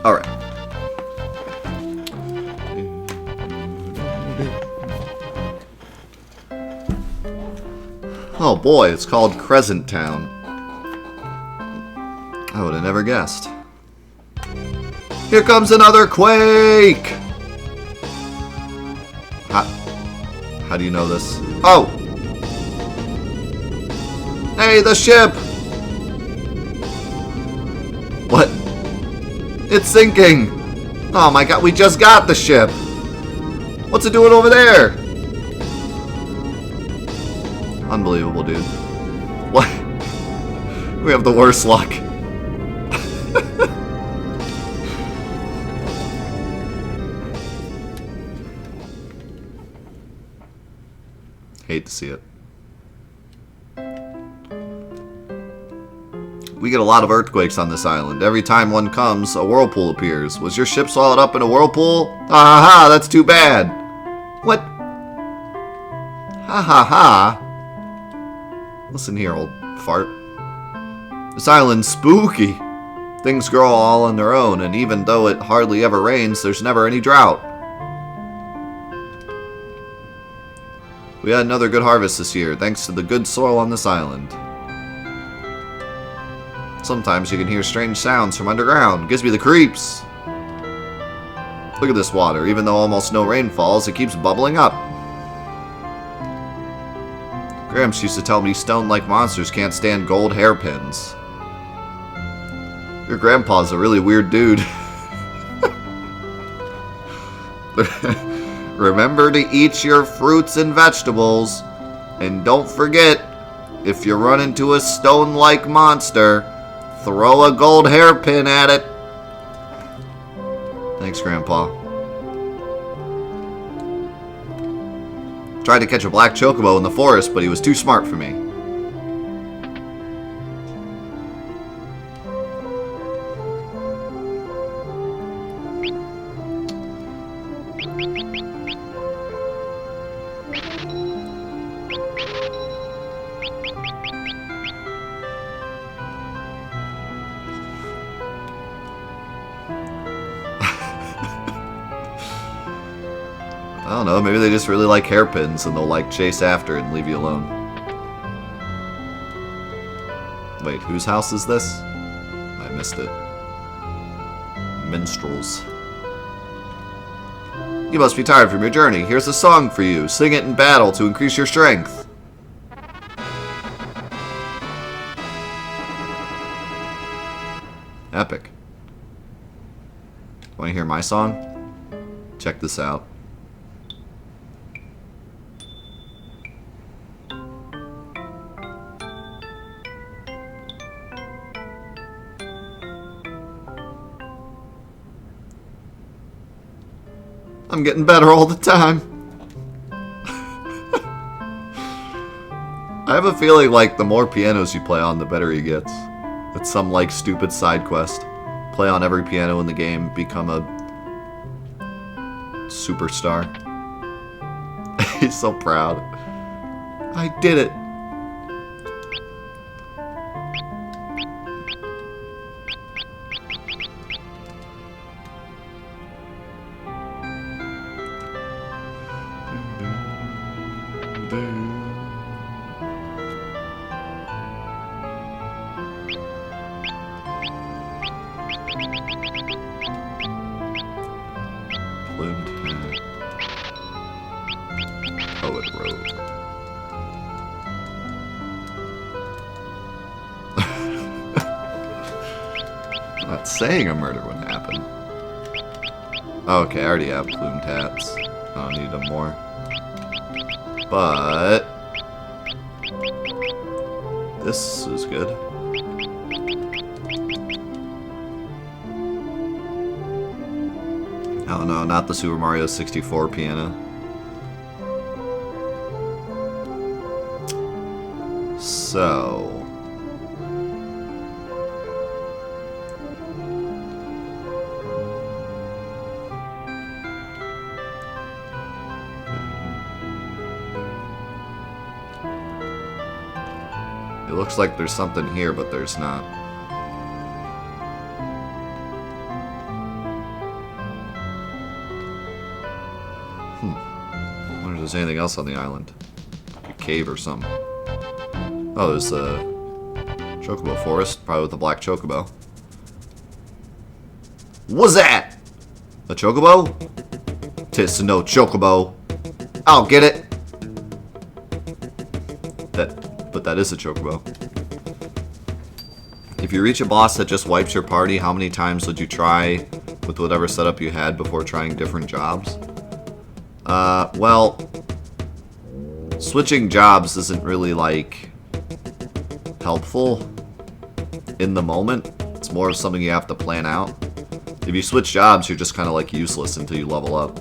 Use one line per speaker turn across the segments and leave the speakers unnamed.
Alright. Oh boy, it's called Crescent Town. I would have never guessed. Here comes another quake! How do you know this? Oh! Hey, the ship! What? It's sinking! Oh my god, we just got the ship! What's it doing over there? Unbelievable, dude. What? We have the worst luck. Hate to see it. We get a lot of earthquakes on this island. Every time one comes, a whirlpool appears. Was your ship swallowed up in a whirlpool? Ha ha ha, that's too bad. What? Ha ha ha. Listen here, old fart. This island's spooky. Things grow all on their own, and even though it hardly ever rains, there's never any drought. We had another good harvest this year, thanks to the good soil on this island. Sometimes you can hear strange sounds from underground. Gives me the creeps. Look at this water. Even though almost no rain falls, it keeps bubbling up. Gramps used to tell me stone-like monsters can't stand gold hairpins. Your grandpa's a really weird dude. Remember to eat your fruits and vegetables. And don't forget, if you run into a stone-like monster, throw a gold hairpin at it. Thanks, Grandpa. Tried to catch a black chocobo in the forest, but he was too smart for me. I don't know, maybe they just really like hairpins and they'll like chase after it and leave you alone. Wait, whose house is this? I missed it. Minstrels. You must be tired from your journey. Here's a song for you. Sing it in battle to increase your strength. Epic. Want to hear my song? Check this out. I'm getting better all the time. I have a feeling like the more pianos you play on, the better he gets. It's some like stupid side quest. Play on every piano in the game, become a superstar. He's so proud. I did it. Plumed hat. Poet robe. I'm not saying a murder would happen. Okay, I already have plumed hats. I don't need them more. But this is good. Oh no, not the Super Mario 64 piano. So it looks like there's something here, but there's not. I wonder if there's anything else on the island. A cave or something. Oh, there's a chocobo forest, probably with a black chocobo. What's that? A chocobo? Tis no chocobo. I'll get it. But that is a chocobo. If you reach a boss that just wipes your party, how many times would you try with whatever setup you had before trying different jobs? Well, switching jobs isn't really, like, helpful in the moment. It's more of something you have to plan out. If you switch jobs, you're just kind of, like, useless until you level up.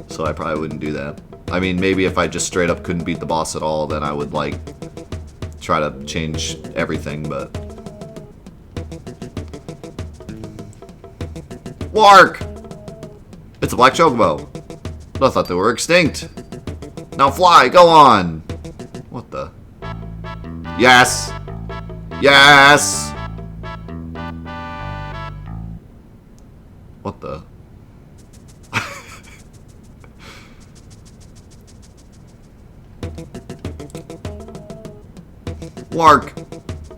So I probably wouldn't do that. I mean, maybe if I just straight up couldn't beat the boss at all, then I would, like, try to change everything, but... Wark! It's a black chocobo. I thought they were extinct. Now fly, go on! What the? Yes! Yes! What the? Wark!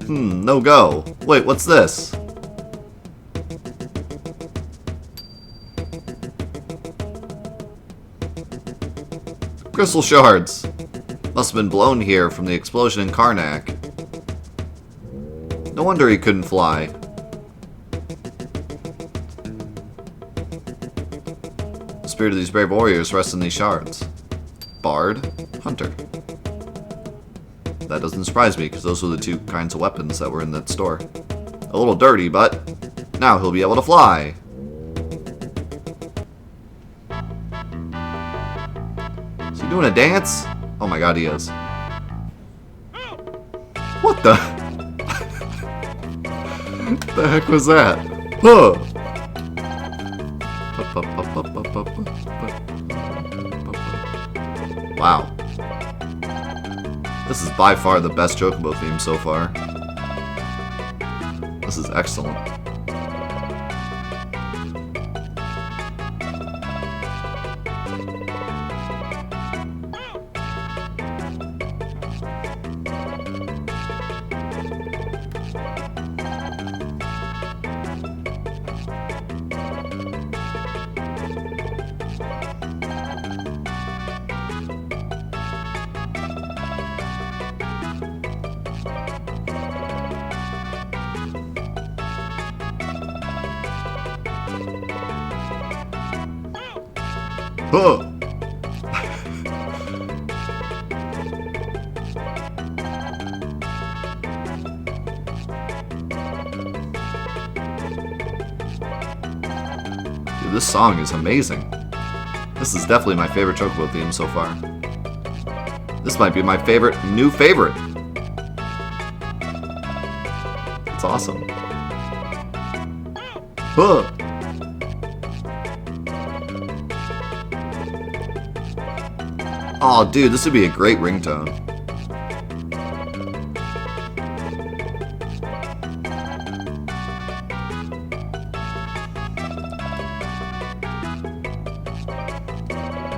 No go. Wait, what's this? Crystal shards. Must have been blown here from the explosion in Karnak. No wonder he couldn't fly. The spirit of these brave warriors rests in these shards. Bard, hunter. That doesn't surprise me, because those were the two kinds of weapons that were in that store. A little dirty, but now he'll be able to fly. Is he doing a dance? Oh my god, he is. What the? The heck was that? Huh. Wow. This is by far the best Chocobo theme so far. This is excellent. Huh. Dude, this song is amazing. This is definitely my favorite Chocobo theme so far. This might be my new favorite. It's awesome. Huh. Oh, dude, this would be a great ringtone.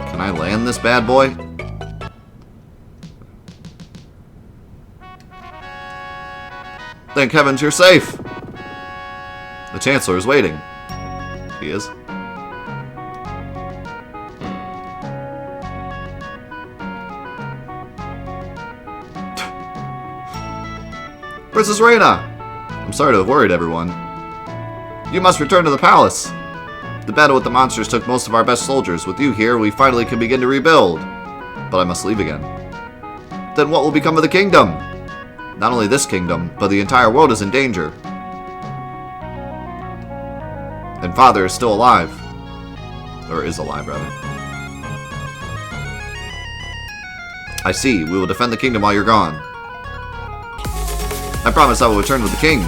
Can I land this bad boy? Thank heavens you're safe! The Chancellor is waiting. He is. Princess Reina! I'm sorry to have worried everyone. You must return to the palace. The battle with the monsters took most of our best soldiers. With you here, we finally can begin to rebuild. But I must leave again. Then what will become of the kingdom? Not only this kingdom, but the entire world is in danger. And Father is still alive. Or is alive, rather. I see. We will defend the kingdom while you're gone. I promise I will return with the king.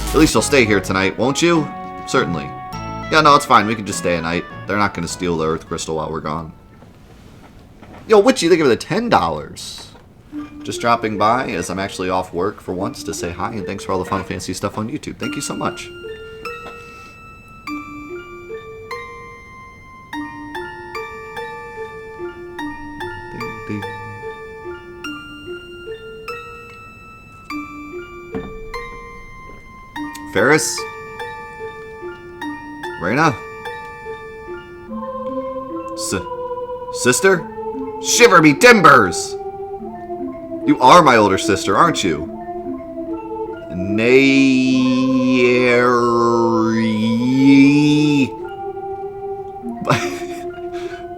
At least you'll stay here tonight, won't you? Certainly. Yeah, no, it's fine. We can just stay a night. They're not going to steal the Earth Crystal while we're gone. Yo, Witchy, they give it a $10. Just dropping by as I'm actually off work for once to say hi and thanks for all the fun fancy stuff on YouTube. Thank you so much. Ferris? Reina? Sister? Shiver me timbers! You are my older sister, aren't you?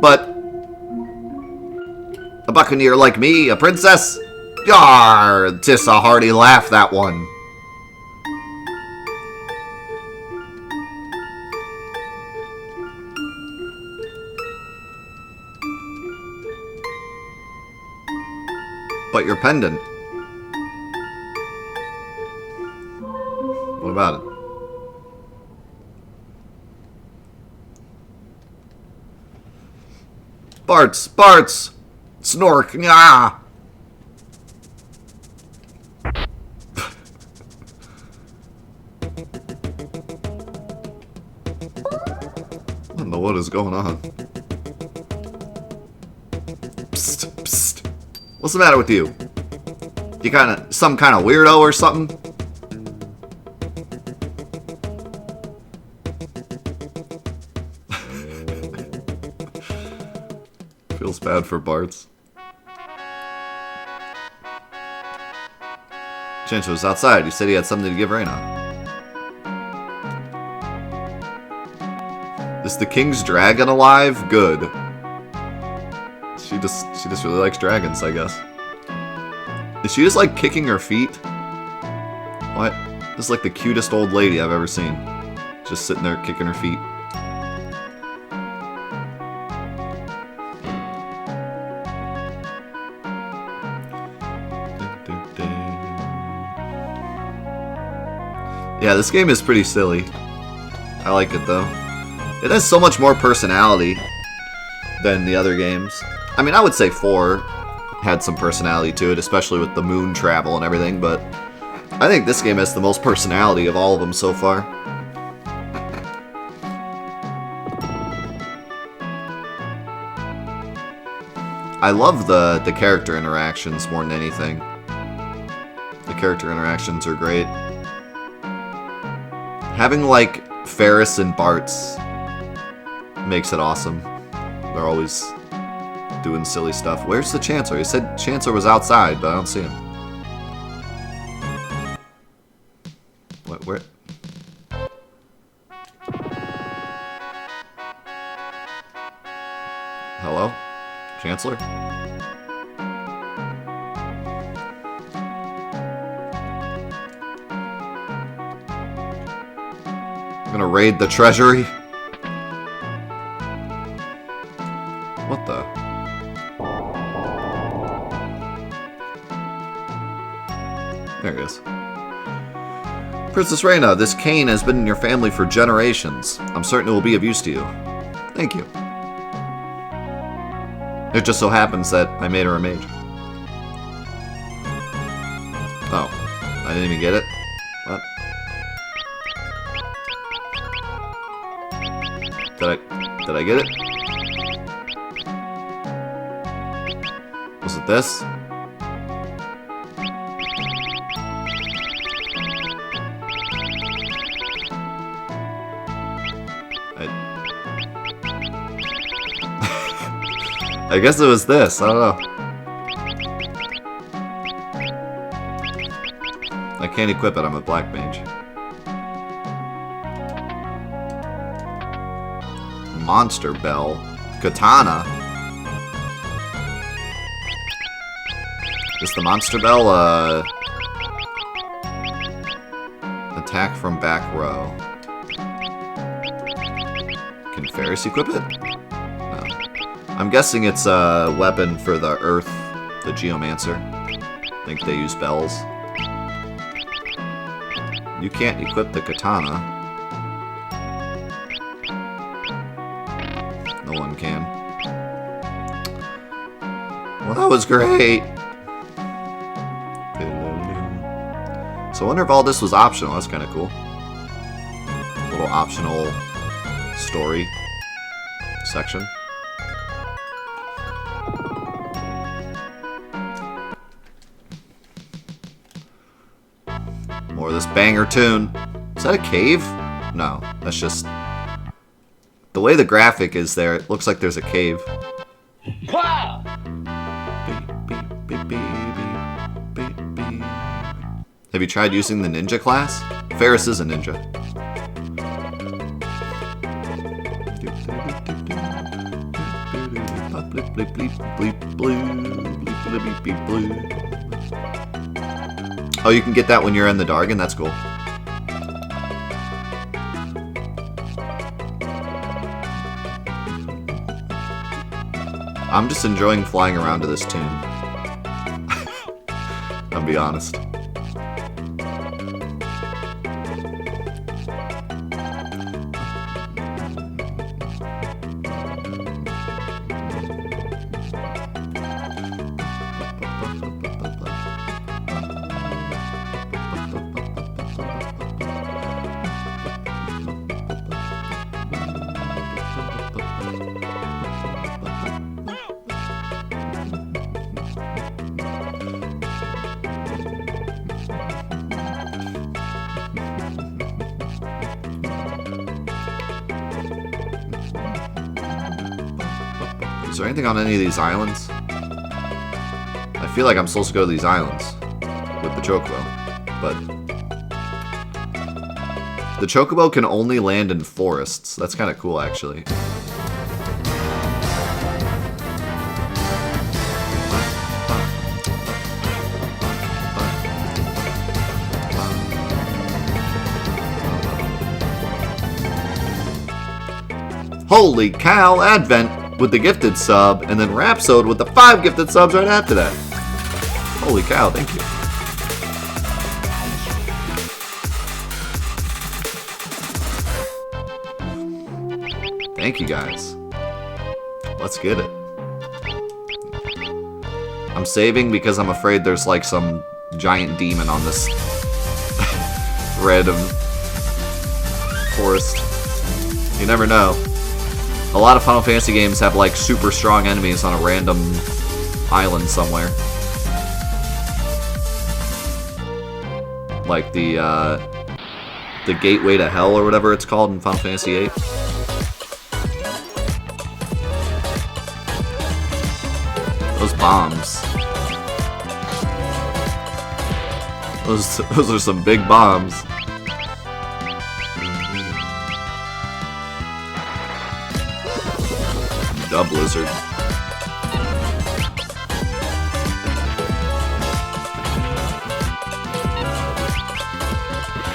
But a buccaneer like me, a princess? Yar! 'Tis a hearty laugh, that one. But your pendant. What about it? Barts! Snork! Nyah! I don't know what is going on. Psst. What's the matter with you? You some kind of weirdo or something? Feels bad for Bart's. Chencho was outside. He said he had something to give Reina. Is the king's dragon alive? Good. She just really likes dragons, I guess. Is she just like kicking her feet? What? This is like the cutest old lady I've ever seen. Just sitting there kicking her feet. Yeah, this game is pretty silly. I like it though. It has so much more personality than the other games. I mean, I would say 4 had some personality to it, especially with the moon travel and everything, but I think this game has the most personality of all of them so far. I love the character interactions more than anything. The character interactions are great. Having, like, Ferris and Bart's makes it awesome. They're always doing silly stuff. Where's the Chancellor? He said Chancellor was outside, but I don't see him. What? Where? Hello? Chancellor? I'm gonna raid the treasury. What the? There it is. Princess Reina, this cane has been in your family for generations. I'm certain it will be of use to you. Thank you. It just so happens that I made her a mage. Oh, I didn't even get it? What? Did I get it? Was it this? I guess it was this. I don't know. I can't equip it. I'm a black mage. Monster Bell. Katana. Is the Monster Bell attack from back row? Can Ferris equip it? No. I'm guessing it's a weapon for the Earth, the Geomancer. I think they use bells. You can't equip the katana. No one can. Well, that was great. So I wonder if all this was optional. That's kind of cool. A little optional story section. More of this banger tune. Is that a cave? No, that's just... The way the graphic is there, it looks like there's a cave. Have you tried using the ninja class? Ferris is a ninja. Oh, you can get that when you're in the Dargan? That's cool. I'm just enjoying flying around to this tune. I'll be honest. Is there anything on any of these islands? I feel like I'm supposed to go to these islands with the Chocobo, but the Chocobo can only land in forests. That's kind of cool, actually. Holy cow, Advent with the gifted sub, and then Rhapsode with the 5 gifted subs right after that. Holy cow, thank you. Thank you guys. Let's get it. I'm saving because I'm afraid there's like some giant demon on this random forest. You never know. A lot of Final Fantasy games have like super strong enemies on a random island somewhere. Like the Gateway to Hell or whatever it's called in Final Fantasy VIII. Those bombs. Those are some big bombs. Dub Blizzard.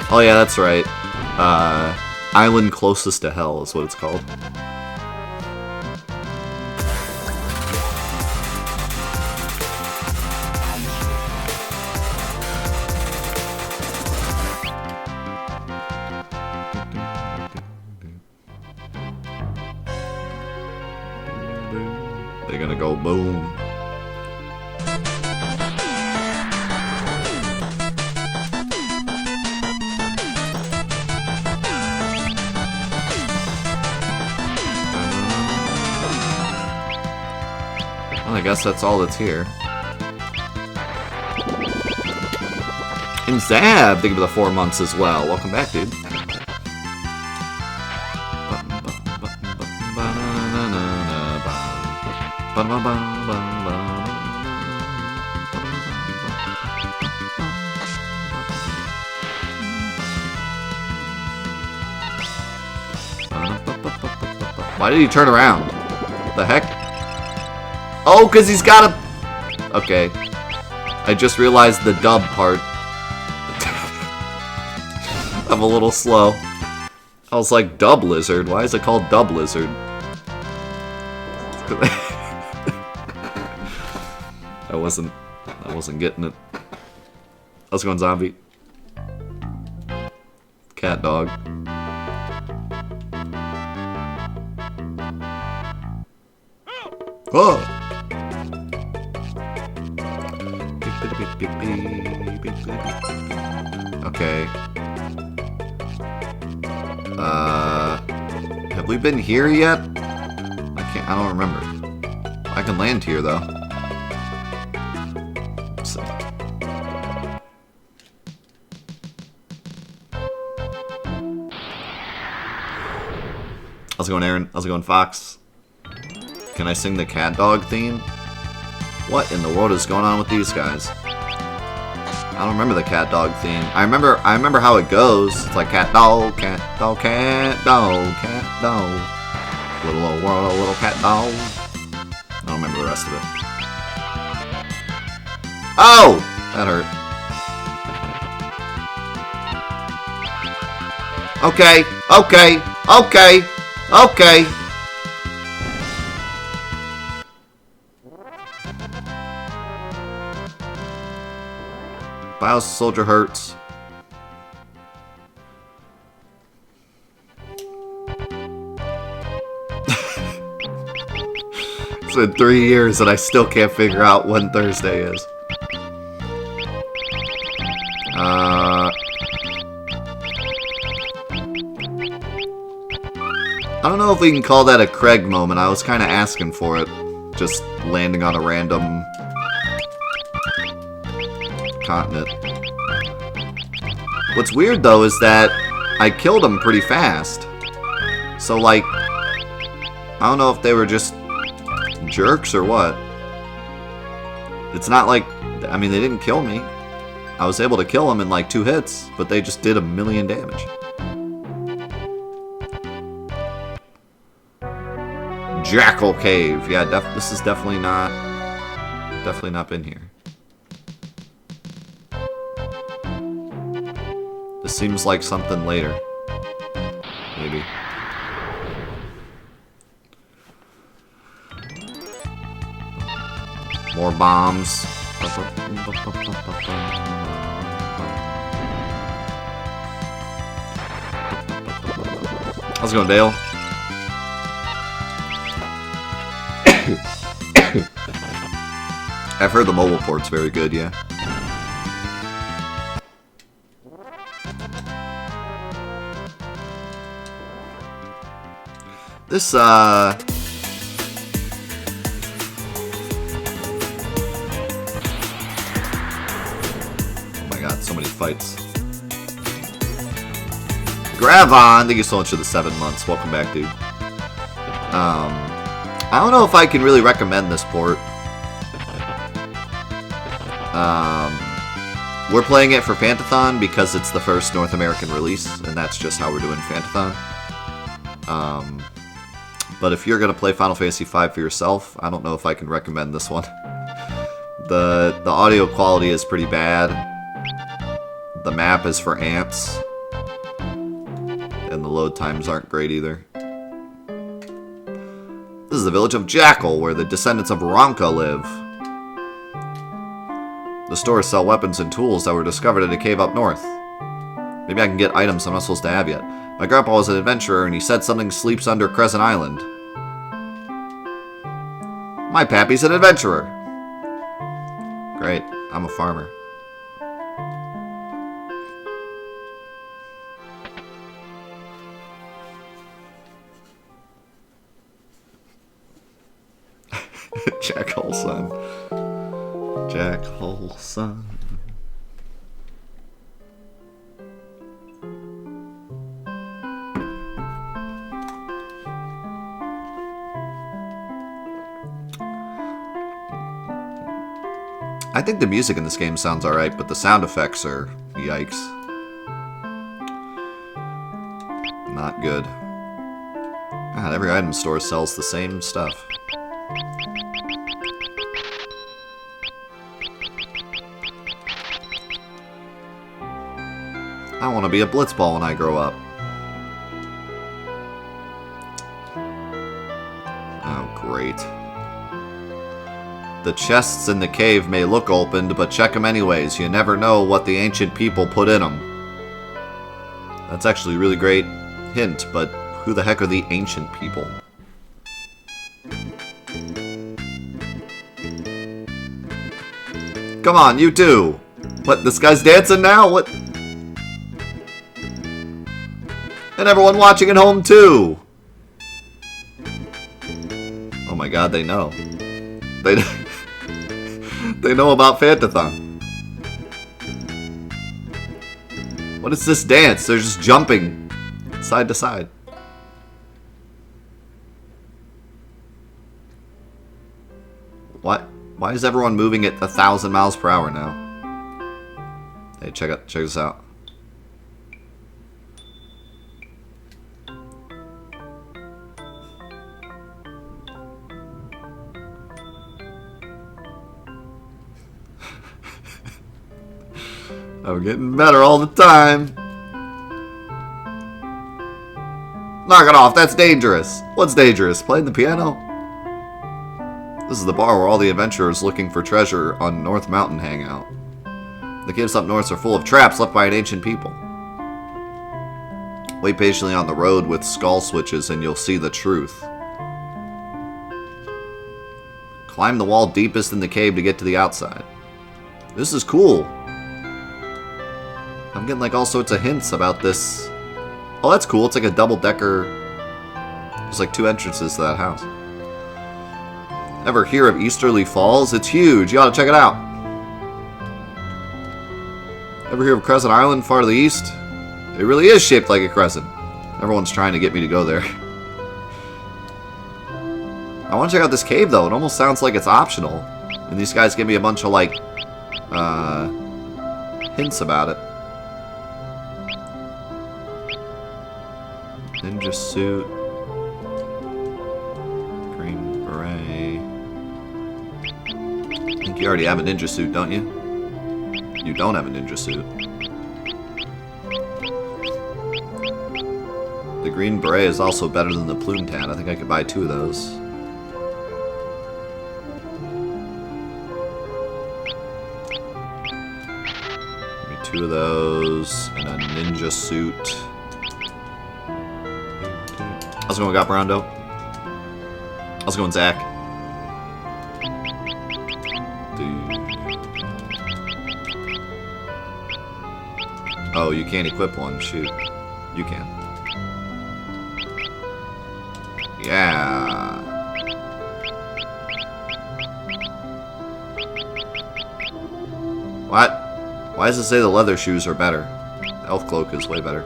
Oh yeah, that's right. Island Closest to Hell is what it's called. They're gonna go boom. Well, I guess that's all that's here. And Zab, thank you for the 4 months as well. Welcome back, dude. Why did he turn around? The heck? Oh, because he's got a... Okay. I just realized the dub part. I'm a little slow. I was like, Dub Lizard? Why is it called Dub Lizard? I wasn't getting it. How's it going, zombie? Cat dog. Oh! Okay. Have we been here yet? I don't remember. I can land here though. Let's see. How's it going, Aaron? How's it going, Fox? Can I sing the cat dog theme? What in the world is going on with these guys? I don't remember the cat dog theme. I remember how it goes. It's like cat dog, cat dog, cat dog, cat dog. Little old world, a little cat dog. I don't remember the rest of it. Oh! That hurt. Okay, okay, okay, okay. Bio soldier hurts. It's been 3 years and I still can't figure out when Thursday is. I don't know if we can call that a Craig moment. I was kind of asking for it. Just landing on a random continent. What's weird though is that I killed them pretty fast. So like, I don't know if they were just jerks or what. It's not like, I mean, they didn't kill me. I was able to kill them in like 2 hits, but they just did 1,000,000 damage. Jackal Cave. Yeah, this is definitely not been here. This seems like something later. Maybe. More bombs. How's it going, Dale? I've heard the mobile port's very good, yeah. This, oh my god, so many fights. Gravon, thank you so much for the 7 months. Welcome back, dude. I don't know if I can really recommend this port. We're playing it for Fantathon because it's the first North American release, and that's just how we're doing Fantathon. But if you're going to play Final Fantasy V for yourself, I don't know if I can recommend this one. The audio quality is pretty bad. The map is for ants. And the load times aren't great either. This is the village of Jackal, where the descendants of Ronka live. The stores sell weapons and tools that were discovered in a cave up north. Maybe I can get items I'm not supposed to have yet. My grandpa was an adventurer, and he said something sleeps under Crescent Island. My pappy's an adventurer. Great, I'm a farmer. Jack Holson. Jack Holson. I think the music in this game sounds alright, but the sound effects are yikes. Not good. God, every item store sells the same stuff. I want to be a blitzball when I grow up. Oh, great. The chests in the cave may look opened, but check them anyways. You never know what the ancient people put in them. That's actually a really great hint, but who the heck are the ancient people? Come on, you too! What, this guy's dancing now? What? And everyone watching at home too! Oh my god, they know. They know about Fantathon. What is this dance? They're just jumping side to side. Why is everyone moving at 1,000 miles per hour now? Hey, check this out. I'm getting better all the time. Knock it off, that's dangerous. What's dangerous? Playing the piano? This is the bar where all the adventurers looking for treasure on North Mountain hang out. The caves up north are full of traps left by an ancient people. Wait patiently on the road with skull switches and you'll see the truth. Climb the wall deepest in the cave to get to the outside. This is cool. I'm getting like all sorts of hints about this. Oh, that's cool. It's like a double-decker. There's like 2 entrances to that house. Ever hear of Easterly Falls? It's huge. You ought to check it out. Ever hear of Crescent Island far to the east? It really is shaped like a crescent. Everyone's trying to get me to go there. I want to check out this cave, though. It almost sounds like it's optional. And these guys give me a bunch of, like, hints about it. Ninja suit. Green beret. I think you already have a ninja suit, don't you? You don't have a ninja suit. The green beret is also better than the plume tan. I think I could buy 2 of those. Give me 2 of those and a ninja suit. How's it going, Got Brando? How's it going, Zach? Oh, you can't equip one. Shoot. You can. Yeah. What? Why does it say the leather shoes are better? The elf cloak is way better.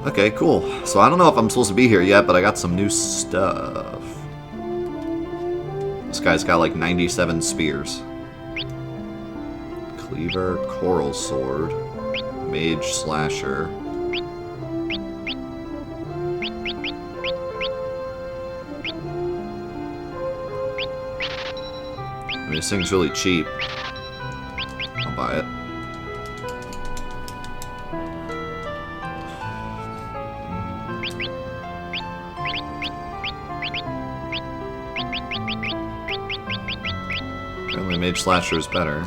Okay, cool. So I don't know if I'm supposed to be here yet, but I got some new stuff. This guy's got like 97 spears. Cleaver, coral sword, mage slasher. I mean, this thing's really cheap. I'll buy it. Apparently mage slasher is better.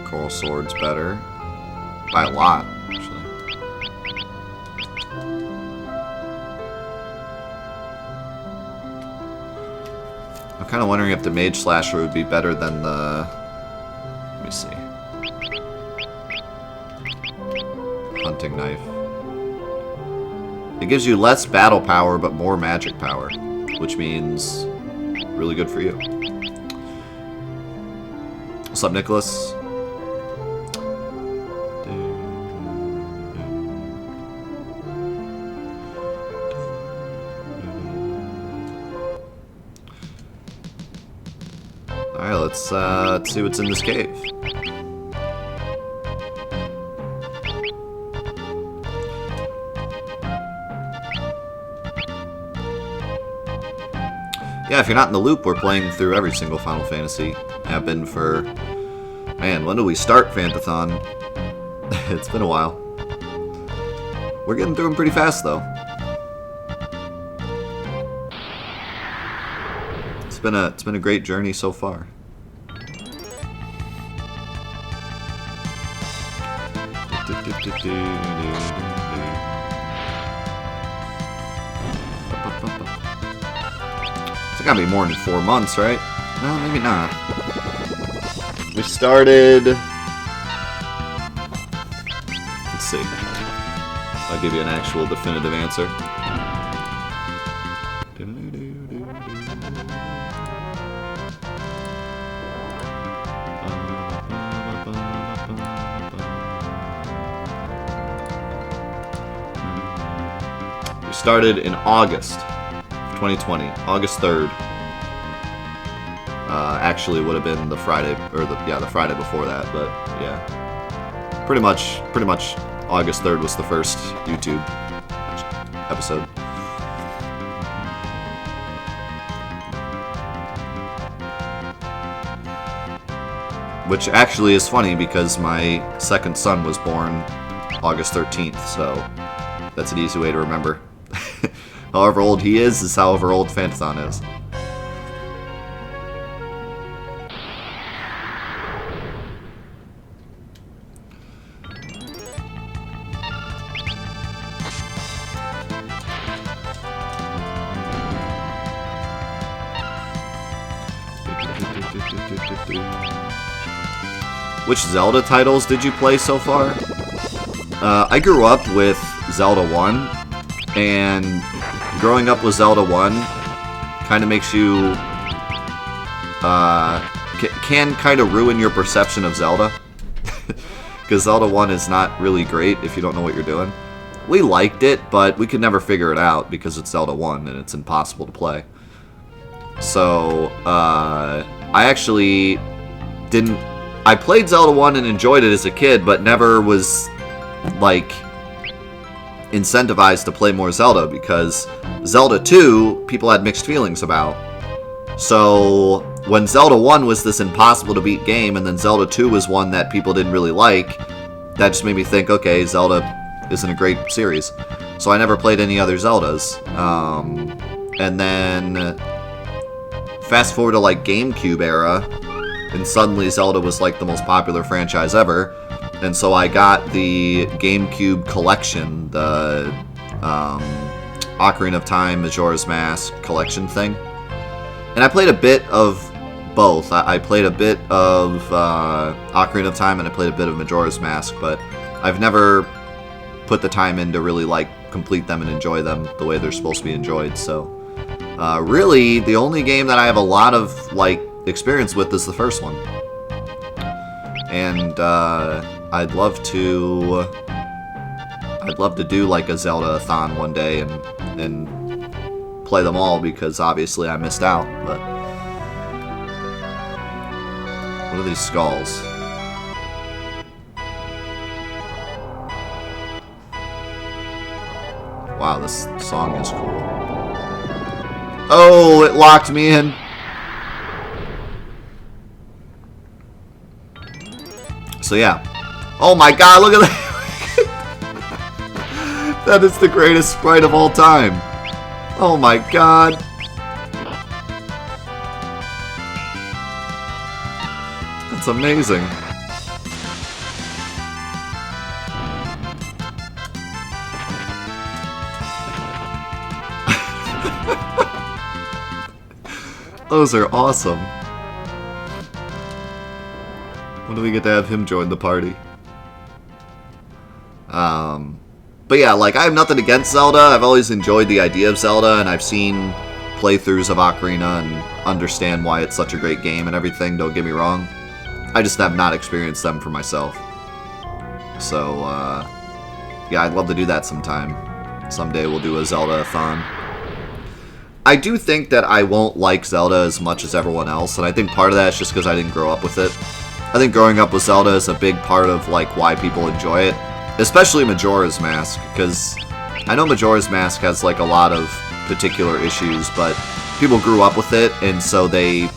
Coral sword's better. By a lot, actually. I'm kind of wondering if the mage slasher would be better than the... Let me see. Hunting knife. It gives you less battle power, but more magic power. Which means... really good for you. What's up, Nicholas? Alright, let's see what's in this cave. Yeah, if you're not in the loop, we're playing through every single Final Fantasy. Have been for... Man, when did we start Fantathon? It's been a while. We're getting through them pretty fast, though. It's been a great journey so far. It's gotta be more than 4 months, right? Well, maybe not. We started... Let's see. I'll give you an actual definitive answer. We started in August of 2020, August 3rd. Actually, would have been the Friday, or the Friday before that, but yeah, pretty much August 3rd was the first YouTube episode. Which actually is funny because my second son was born August 13th, so that's an easy way to remember. However old he is however old Fantathon is. Which Zelda titles did you play so far? I grew up with Zelda 1, and growing up with Zelda 1 kind of makes you... can kind of ruin your perception of Zelda. Because Zelda 1 is not really great if you don't know what you're doing. We liked it, but we could never figure it out because it's Zelda 1 and it's impossible to play. So, I actually didn't... I played Zelda 1 and enjoyed it as a kid, but never was, like, incentivized to play more Zelda, because Zelda 2, people had mixed feelings about. So, when Zelda 1 was this impossible-to-beat game, and then Zelda 2 was one that people didn't really like, that just made me think, okay, Zelda isn't a great series. So I never played any other Zeldas. And then, fast forward to, like, GameCube era, and suddenly Zelda was like the most popular franchise ever. And so I got the GameCube collection, the Ocarina of Time, Majora's Mask collection thing. And I played a bit of both. I played a bit of Ocarina of Time and I played a bit of Majora's Mask, but I've never put the time in to really like complete them and enjoy them the way they're supposed to be enjoyed. So really, the only game that I have a lot of like experience with is the first one, and I'd love to do like a Zelda-a-thon one day and play them all, because obviously I missed out. But what are these skulls? Wow, this song is cool. Oh, it locked me in. So yeah. Oh my god, look at that! That is the greatest sprite of all time. Oh my god. That's amazing. Those are awesome. When do we get to have him join the party? But yeah, like, I have nothing against Zelda. I've always enjoyed the idea of Zelda, and I've seen playthroughs of Ocarina and understand why it's such a great game and everything, don't get me wrong. I just have not experienced them for myself. So, yeah, I'd love to do that sometime. Someday we'll do a Zelda-a-thon. I do think that I won't like Zelda as much as everyone else, and I think part of that is just because I didn't grow up with it. I think growing up with Zelda is a big part of like why people enjoy it, especially Majora's Mask, because I know Majora's Mask has like a lot of particular issues, but people grew up with it, and so they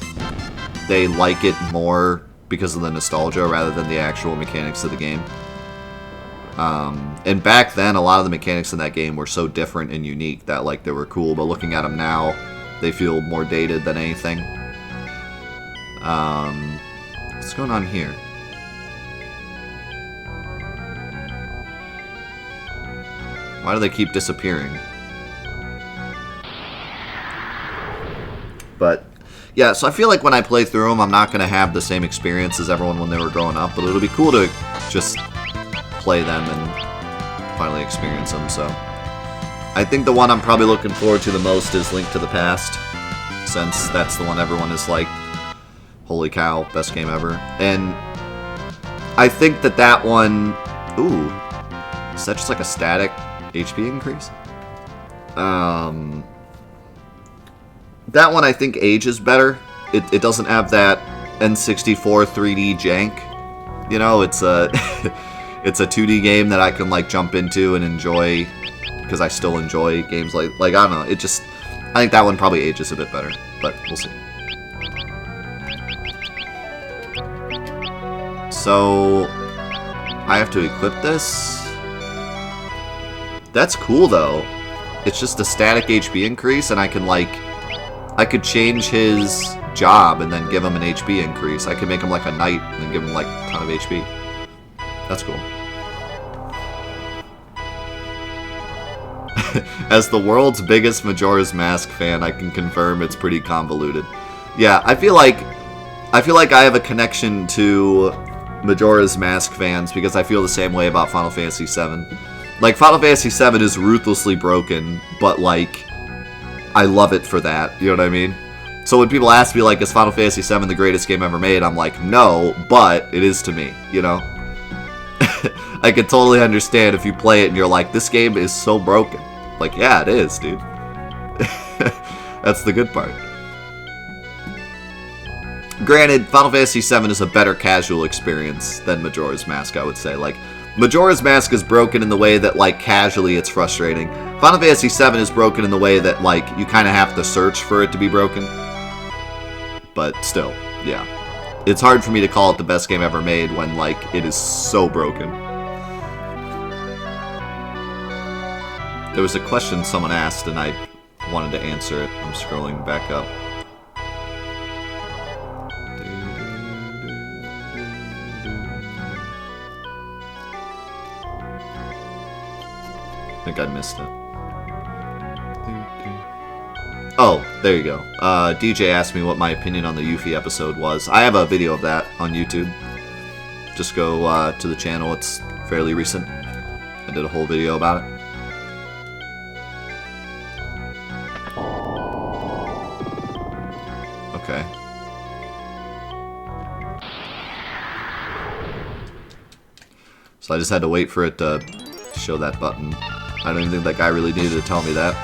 like it more because of the nostalgia rather than the actual mechanics of the game. And back then, a lot of the mechanics in that game were so different and unique that like they were cool, but looking at them now, they feel more dated than anything. What's going on here? Why do they keep disappearing? But yeah, so I feel like when I play through them, I'm not going to have the same experience as everyone when they were growing up, but it'll be cool to just play them and finally experience them. So I think the one I'm probably looking forward to the most is Link to the Past, since that's the one everyone is like, holy cow, best game ever. And I think that that one... Ooh. Is that just like a static HP increase? that one I think ages better. It doesn't have that N64 3D jank. You know, it's a it's a 2D game that I can like jump into and enjoy because I still enjoy games like I don't know. It just I think that one probably ages a bit better, but we'll see. So I have to equip this. That's cool though. It's just a static HP increase, and I can like I could change his job and then give him an HP increase. I could make him like a knight and then give him like a ton of HP. That's cool. As the world's biggest Majora's Mask fan, I can confirm it's pretty convoluted. Yeah, I feel like I have a connection to Majora's Mask fans because I feel the same way about Final Fantasy VII. Like, Final Fantasy VII is ruthlessly broken, but like I love it for that, you know what I mean? So when people ask me, like, is Final Fantasy VII the greatest game ever made, I'm like, no, but it is to me, you know? I can totally understand if you play it and you're like, this game is so broken. Like, yeah, it is, dude. That's the good part. Granted, Final Fantasy VII is a better casual experience than Majora's Mask, I would say. Like, Majora's Mask is broken in the way that, like, casually it's frustrating. Final Fantasy VII is broken in the way that, like, you kind of have to search for it to be broken. But still, yeah. It's hard for me to call it the best game ever made when, like, it is so broken. There was a question someone asked, and I wanted to answer it. I'm scrolling back up. I think I missed it. Oh, there you go. DJ asked me what my opinion on the Yuffie episode was. I have a video of that on YouTube. Just go to the channel. It's fairly recent. I did a whole video about it. Okay. So I just had to wait for it to show that button. I don't even think that guy really needed to tell me that.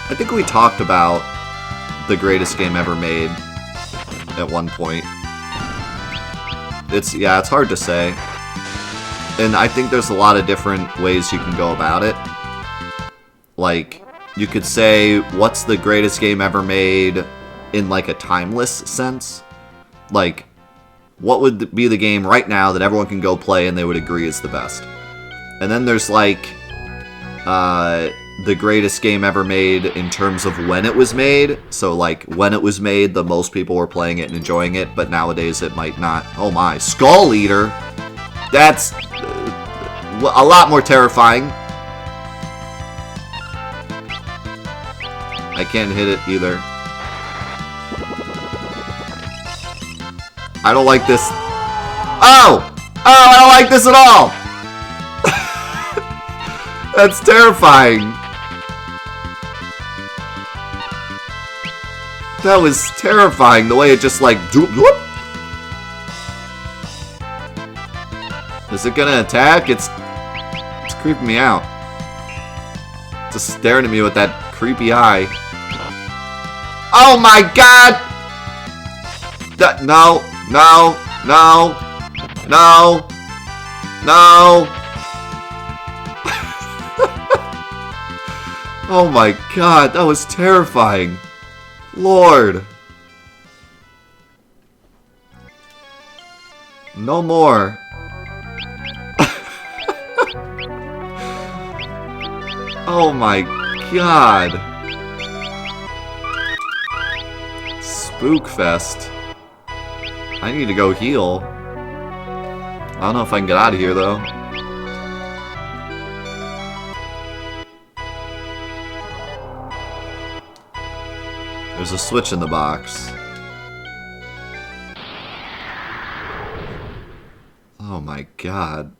I think we talked about the greatest game ever made at one point. It's hard to say. And I think there's a lot of different ways you can go about it. Like, you could say, what's the greatest game ever made in, like, a timeless sense? Like, what would be the game right now that everyone can go play and they would agree is the best? And then there's, like, the greatest game ever made in terms of when it was made. So, like, when it was made, the most people were playing it and enjoying it, but nowadays it might not. Oh my, Skull Eater! That's a lot more terrifying. I can't hit it either. I don't like this. Oh! Oh, I don't like this at all! That's terrifying. That was terrifying, the way it just like... Whoop. Is it gonna attack? It's creeping me out. Just staring at me with that creepy eye. Oh my god! No. Oh my god, that was terrifying. Lord. No more. Oh my god. Spookfest. I need to go heal. I don't know if I can get out of here though. There's a switch in the box. Oh my god.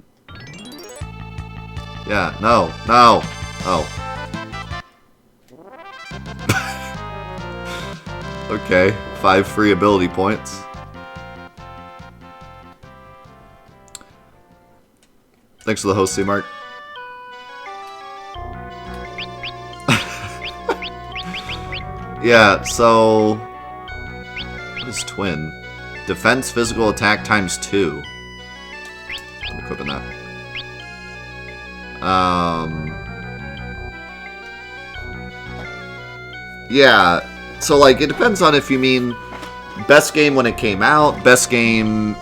Yeah, no. Oh. Okay, 5 free ability points. Thanks for the host, C-Mark. Yeah, so... What is twin? Defense, physical attack times 2. I'm equipping that. Yeah, so like, it depends on if you mean best game when it came out, best game,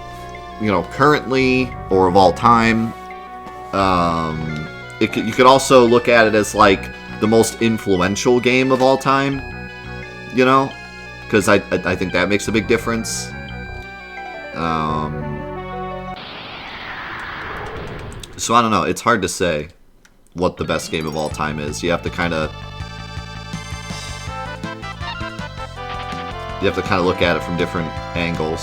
you know, currently, or of all time. You could also look at it as like the most influential game of all time, you know, because I think that makes a big difference. So I don't know. It's hard to say what the best game of all time is. You have to kind of look at it from different angles.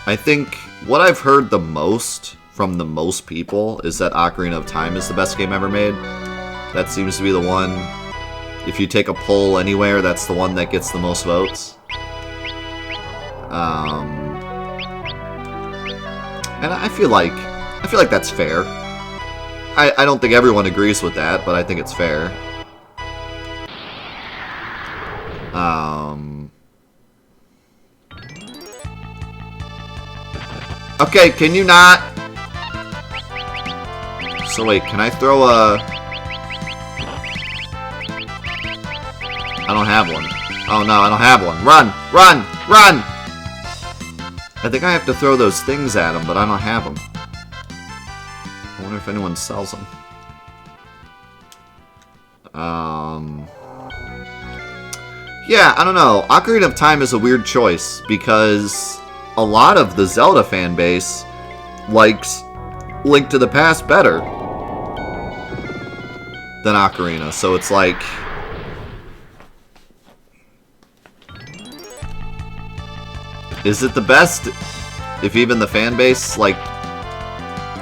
I think what I've heard the most from the most people is that Ocarina of Time is the best game ever made. That seems to be the one. If you take a poll anywhere, that's the one that gets the most votes. And I feel like that's fair. I don't think everyone agrees with that, but I think it's fair. Okay, can you not? So wait, can I throw a... I don't have one. Oh no, I don't have one. Run! Run! Run! I think I have to throw those things at him, but I don't have them. I wonder if anyone sells them. Yeah, I don't know. Ocarina of Time is a weird choice, because a lot of the Zelda fan base likes Link to the Past better than Ocarina, so it's like... Is it the best if even the fan base, like,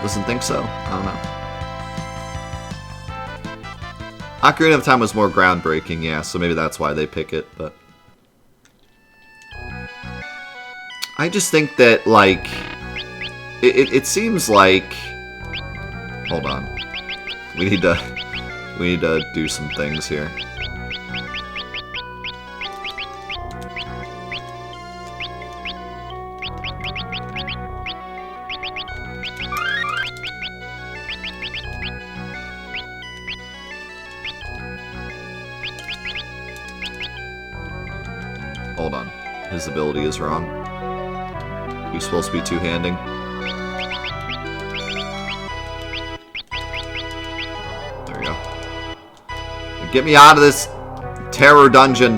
doesn't think so? I don't know. Ocarina of Time was more groundbreaking, yeah, so maybe that's why they pick it, but... I just think that, like, it seems like... Hold on. We need to do some things here. Hold on. His ability is wrong. He's supposed to be two-handing. There we go. Get me out of this terror dungeon.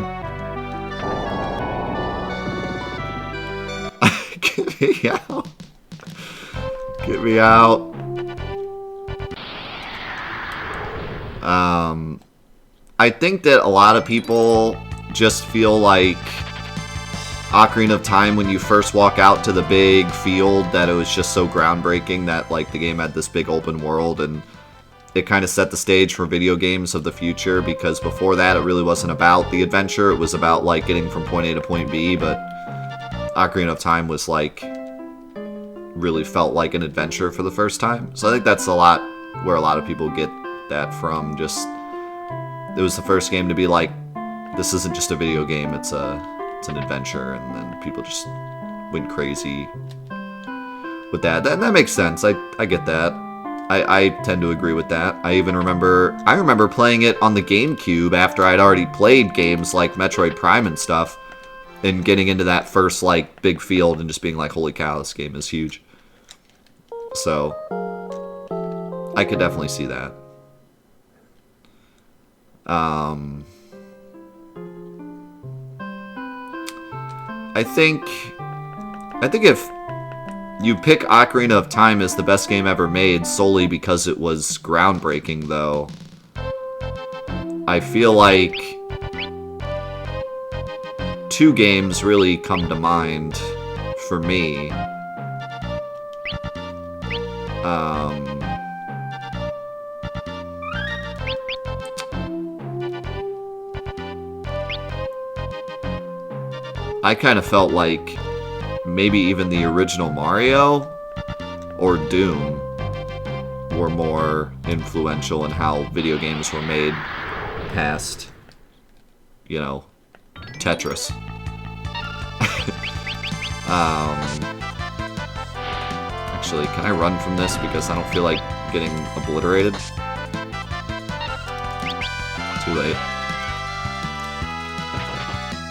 Get me out. Get me out. I think that a lot of people just feel like Ocarina of Time, when you first walk out to the big field, that it was just so groundbreaking that, like, the game had this big open world, and it kind of set the stage for video games of the future, because before that it really wasn't about the adventure, it was about, like, getting from point A to point B, but Ocarina of Time was, like, really felt like an adventure for the first time. So I think that's a lot where a lot of people get that from. Just, it was the first game to be like, this isn't just a video game, it's an adventure, and then people just went crazy with that. That makes sense. I get that. I tend to agree with that. I remember playing it on the GameCube after I'd already played games like Metroid Prime and stuff, and getting into that first, like, big field and just being like, holy cow, this game is huge. So I could definitely see that. I think if you pick Ocarina of Time as the best game ever made solely because it was groundbreaking, though, I feel like two games really come to mind for me. I kind of felt like maybe even the original Mario or Doom were more influential in how video games were made past, you know, Tetris. Actually, can I run from this because I don't feel like getting obliterated? Too late.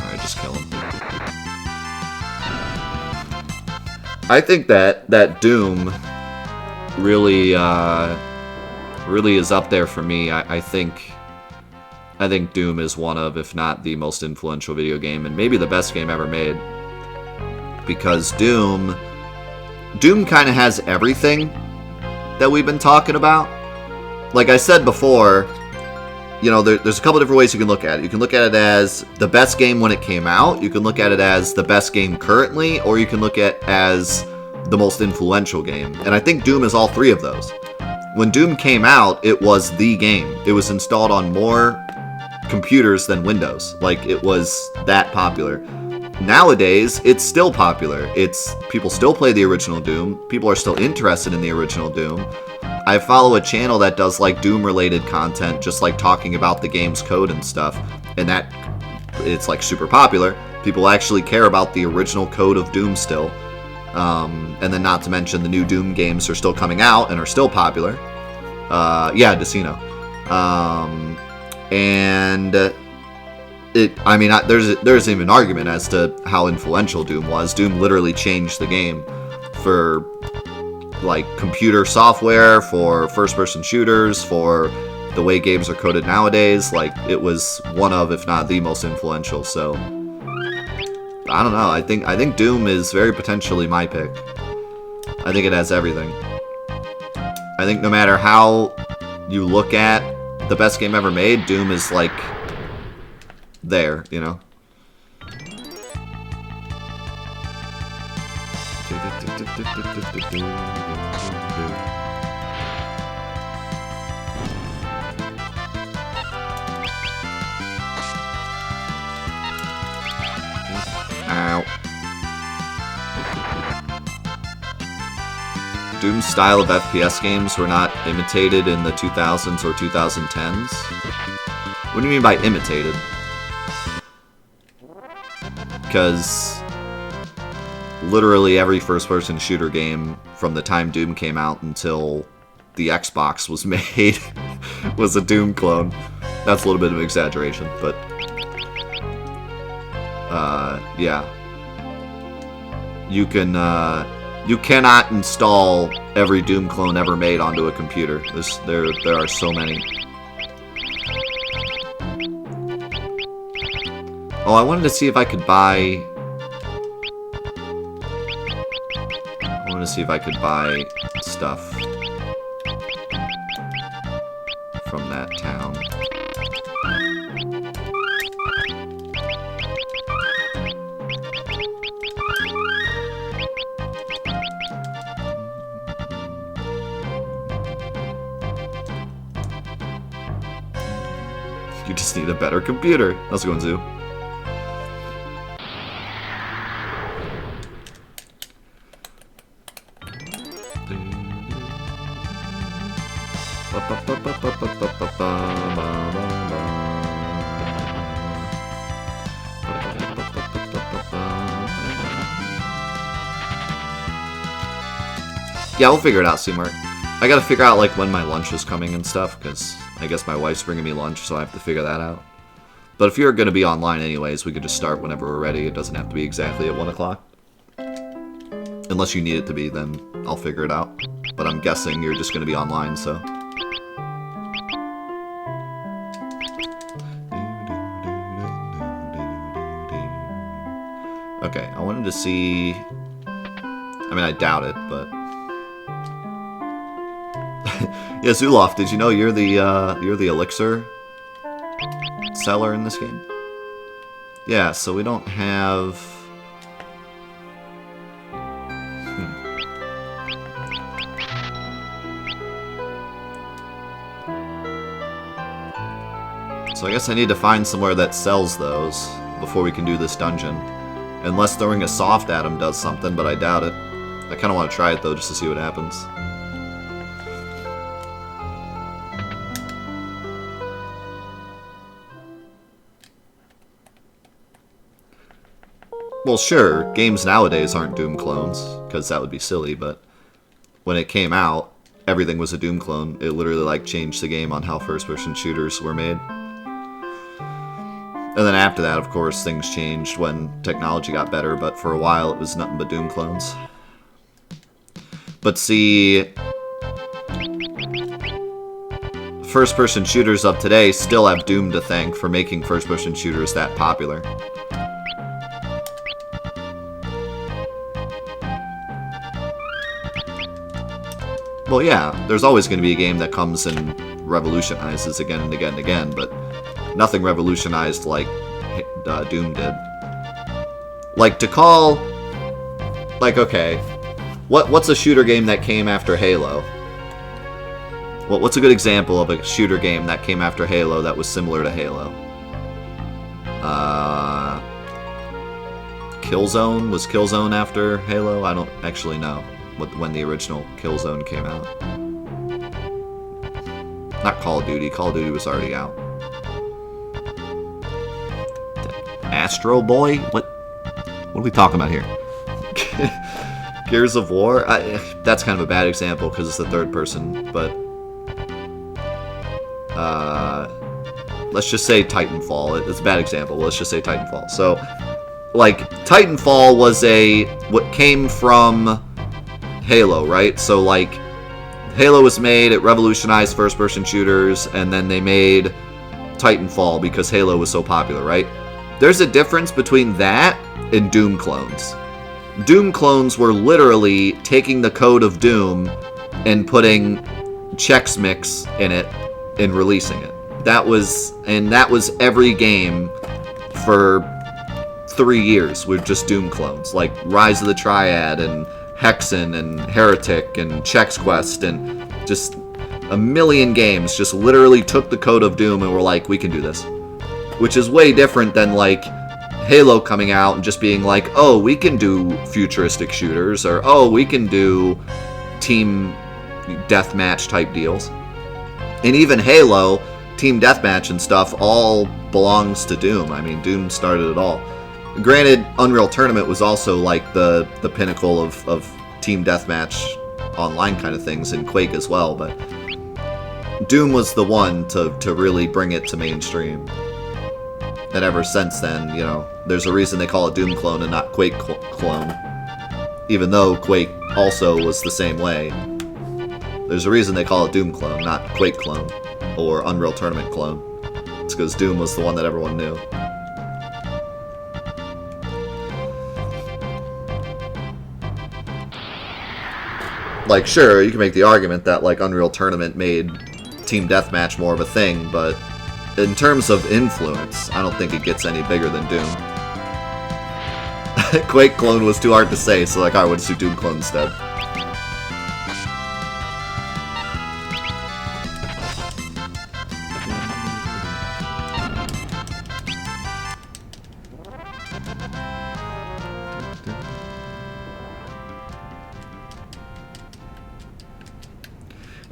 Alright, just kill him. I think that Doom really really is up there for me. I think Doom is one of, if not the most influential video game, and maybe the best game ever made. Because Doom kind of has everything that we've been talking about. Like I said before, you know, there's a couple different ways you can look at it. You can look at it as the best game when it came out. You can look at it as the best game currently, or you can look at it as the most influential game. And I think Doom is all three of those. When Doom came out, it was the game. It was installed on more computers than Windows. Like, it was that popular. Nowadays, it's still popular. People still play the original Doom. People are still interested in the original Doom. I follow a channel that does like Doom-related content, just like talking about the game's code and stuff, and that it's like super popular. People actually care about the original code of Doom still. And then not to mention the new Doom games are still coming out and are still popular. Yeah, Decino. And there's even an argument as to how influential Doom was. Doom literally changed the game for like computer software, for first-person shooters, for the way games are coded nowadays. Like, it was one of, if not the most influential. So I don't know. I think Doom is very potentially my pick. I think it has everything. I think no matter how you look at the best game ever made, Doom is like there, you know. Ow. Doom's style of FPS games were not imitated in the 2000s or 2010s. What do you mean by imitated? Because literally every first-person shooter game from the time Doom came out until the Xbox was made was a Doom clone. That's a little bit of an exaggeration, but yeah. You cannot install every Doom clone ever made onto a computer. There are so many. Oh, I wanted to see if I could buy stuff from that town. You just need a better computer. How's it going, Zoo? Yeah, we'll figure it out, Seymour. I gotta figure out, like, when my lunch is coming and stuff, because I guess my wife's bringing me lunch, so I have to figure that out. But if you're gonna be online anyways, we could just start whenever we're ready. It doesn't have to be exactly at 1 o'clock. Unless you need it to be, then I'll figure it out. But I'm guessing you're just gonna be online, so... Okay, I wanted to see... I mean, I doubt it, but... Yeah, Zuloff, did you know you're the elixir seller in this game? Yeah, so we don't have... So I guess I need to find somewhere that sells those before we can do this dungeon. Unless throwing a soft at him does something, but I doubt it. I kind of want to try it, though, just to see what happens. Well, sure, games nowadays aren't Doom clones, because that would be silly, but when it came out, everything was a Doom clone. It literally, like, changed the game on how first-person shooters were made. And then after that, of course, things changed when technology got better, but for a while it was nothing but Doom clones. But see, first-person shooters of today still have Doom to thank for making first-person shooters that popular. Well, yeah, there's always going to be a game that comes and revolutionizes again and again and again, but nothing revolutionized like Doom did. Like, to call... Like, okay, what's a shooter game that came after Halo? What's a good example of a shooter game that came after Halo that was similar to Halo? Killzone? Was Killzone after Halo? I don't actually know when the original Killzone came out. Not Call of Duty. Call of Duty was already out. Astro Boy? What are we talking about here? Gears of War? That's kind of a bad example because it's the third person, but let's just say Titanfall. It's a bad example. Let's just say Titanfall. So, like, Titanfall was what came from Halo, right? So, like, Halo was made, it revolutionized first-person shooters, and then they made Titanfall because Halo was so popular, right? There's a difference between that and Doom clones. Doom clones were literally taking the code of Doom and putting Chex Mix in it and releasing it. That was every game for 3 years with just Doom clones, like Rise of the Triad and Hexen and Heretic and Chex Quest and just a million games just literally took the code of Doom and were like, we can do this. Which is way different than, like, Halo coming out and just being like, oh, we can do futuristic shooters, or oh, we can do team deathmatch type deals. And even Halo, team deathmatch and stuff, all belongs to Doom. I mean, Doom started it all. Granted, Unreal Tournament was also like the pinnacle of team deathmatch online kind of things, and Quake as well, but Doom was the one to really bring it to mainstream. And ever since then, you know, there's a reason they call it Doom clone and not Quake clone. Even though Quake also was the same way. There's a reason they call it Doom clone, not Quake clone, or Unreal Tournament clone. It's because Doom was the one that everyone knew. Like, sure, you can make the argument that, like, Unreal Tournament made Team Deathmatch more of a thing, but in terms of influence, I don't think it gets any bigger than Doom. Quake clone was too hard to say, so, like, I would do Doom clone instead.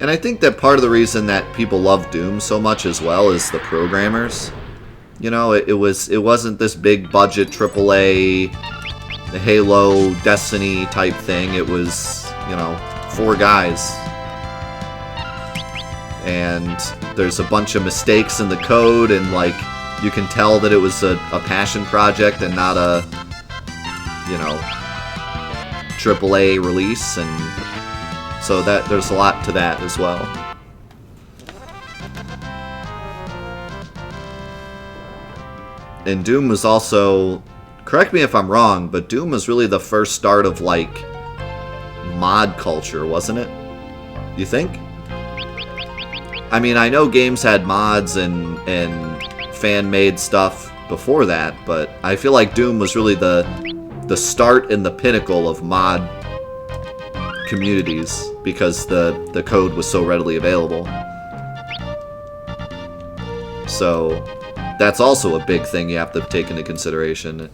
And I think that part of the reason that people love Doom so much as well is the programmers. You know, it wasn't this big budget AAA Halo Destiny type thing. It was, you know, 4 guys. And there's a bunch of mistakes in the code, and like you can tell that it was a passion project and not a, you know, AAA release, and so that there's a lot to that as well. And Doom was also, correct me if I'm wrong, but Doom was really the first start of, like, mod culture, wasn't it? You think? I mean, I know games had mods and fan-made stuff before that, but I feel like Doom was really the start and the pinnacle of mod communities, because the code was so readily available. So that's also a big thing you have to take into consideration.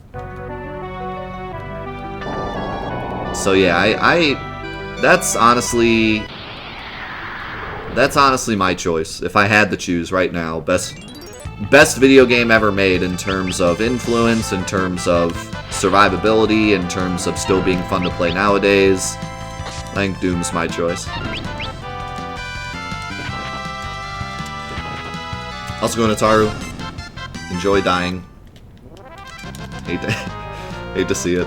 So yeah, that's honestly my choice. If I had to choose right now, best video game ever made in terms of influence, in terms of survivability, in terms of still being fun to play nowadays, I think Doom's my choice. How's it going, Ataru? Enjoy dying. Hate to see it.